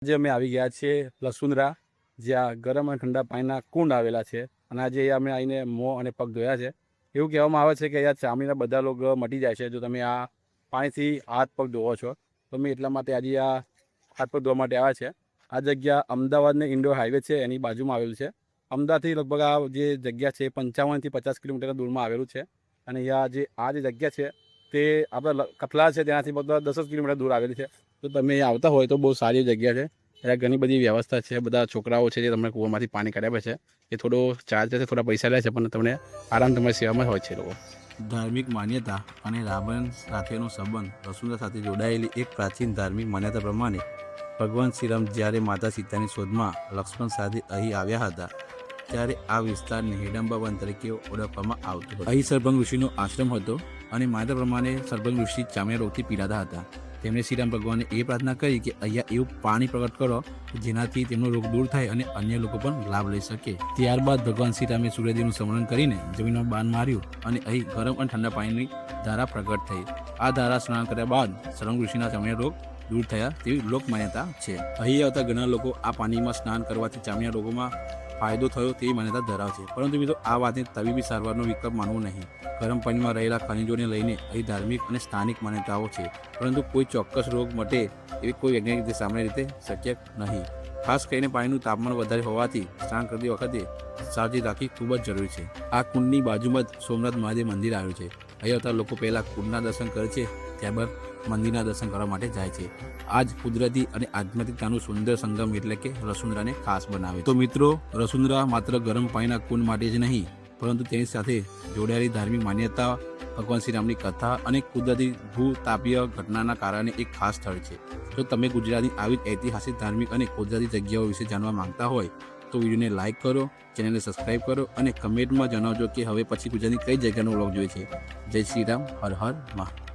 આજે અમે આવી ગયા છીએ લસુંદરા, જ્યાં ગરમ અને ઠંડા પાણીના કુંડ આવેલા છે. અને આજે અહીંયા અમે આવીને મોં અને પગ ધોયા છે. એવું કહેવામાં આવે છે કે અહીંયા ચામડીના બધા રોગ મટી જાય છે જો તમે આ પાણીથી હાથ પગ ધોવો છો. તો અમે એટલા માટે આજે આ હાથ પગ ધોવા માટે આવ્યા છે. આ જગ્યા અમદાવાદને ઇન્ડોર હાઈવે છે એની બાજુમાં આવેલું છે. અમદાવાદથી લગભગ આ જે જગ્યા છે 55થી 50 કિલોમીટર દૂરમાં આવેલું છે. અને અહીંયા જે જગ્યા છે તે આપણે કથલા છે ત્યાંથી બધા 10 કિલોમીટર દૂર આવેલી છે. તો તમે આવતા હોય તો બહુ સારી જગ્યા છે. ત્યાં ઘણી બધી વ્યવસ્થા છે. બધા છોકરાઓ છે જે તમને કૂવામાંથી પાણી કાઢે છે. એ થોડો ચાર્જ છે, થોડા પૈસા લે છે, પણ તમને આરામ તમારી સેવામાં હોય છે લોકો. ધાર્મિક માન્યતા અને રાવણ સાથેનો સંબંધ વસુંધરા સાથે જોડાયેલી એક પ્રાચીન ધાર્મિક માન્યતા પ્રમાણે ભગવાન શ્રીરામ જ્યારે માતા સીતાની શોધમાં લક્ષ્મણ સાથે અહીં આવ્યા હતા ત્યારે આ વિસ્તારને હિડમ્બા વન તરીકે ઓળખવામાં આવતો હતો. અહીં સરભંગ ઋષિનો આશ્રમ હતો અને માન્યતા પ્રમાણે સરભંગ ઋષિ ચામડીના રોગથી પીડાતા હતા. તેમણે શ્રીરામ ભગવાનને એ પ્રાર્થના કરી કે અહીંયા એવું પાણી પ્રગટ કરો જેનાથી તેમનો રોગ દૂર થાય અને અન્ય લોકો પણ લાભ લઈ શકે. ત્યારબાદ ભગવાન શ્રીરામે સૂર્યદેવનું સ્મરણ કરીને જમીનમાં બાણ માર્યું અને અહીં ગરમ અને ઠંડા પાણીની ધારા પ્રગટ થઈ. આ ધારા સ્નાન કર્યા બાદ સરભંગ ઋષિના ચામડીના રોગ દૂર થયા તેવી લોક માન્યતા છે. અહીં આવતા ઘણા લોકો આ પાણીમાં સ્નાન કરવાથી ચામડીના રોગોમાં ફાયદો થયો તેવી માન્યતા ધરાવે છે. પરંતુ મિત્રો આ વાતને તબીબી સારવારનો વિકલ્પ માનવો નહીં. ગરમ પાણીમાં રહેલા ખનિજોને લઈને અહીં ધાર્મિક અને સ્થાનિક માન્યતાઓ છે, પરંતુ કોઈ ચોક્કસ રોગ મટે એવી કોઈ વૈજ્ઞાનિક રીતે સામાન્ય રીતે શક્ય નહીં. ખાસ કરીને પાણીનું તાપમાન વધારે હોવાથી સ્નાન કરતી વખતે સાવચેતી રાખવી ખૂબ જ જરૂરી છે. આ કુંડની બાજુમાં જ સોમનાથ મહાદેવ મંદિર આવ્યું છે. અહીં આવતા લોકો પહેલાં કુંડના દર્શન કરે છે, ત્યારબાદ મંદિરના દર્શન કરવા માટે જાય છે. આ જ કુદરતી અને આધ્યાત્મિકતાનું સુંદર સંગમ એટલે કે રસુંદરાને ખાસ બનાવે. તો મિત્રો, રસુંદરા માત્ર ગરમ પાણીના કુંડ માટે જ નહીં, પરંતુ તેની સાથે જોડાયેલી ધાર્મિક માન્યતા, ભગવાન શ્રીરામની કથા અને કુદરતી ભૂતાપીય ઘટનાના કારણે એક ખાસ સ્થળ છે. જો તમે ગુજરાતની આવી જ ઐતિહાસિક, ધાર્મિક અને કુદરતી જગ્યાઓ વિશે જાણવા માંગતા હોય તો વિડીયોને લાઇક કરો, ચેનલને સબસ્ક્રાઈબ કરો અને કમેન્ટમાં જણાવજો કે હવે પછી ગુજરાતની કઈ જગ્યાનો વ્લોગ જોઈએ છે. જય શ્રી રામ, હર હર મહાદેવ.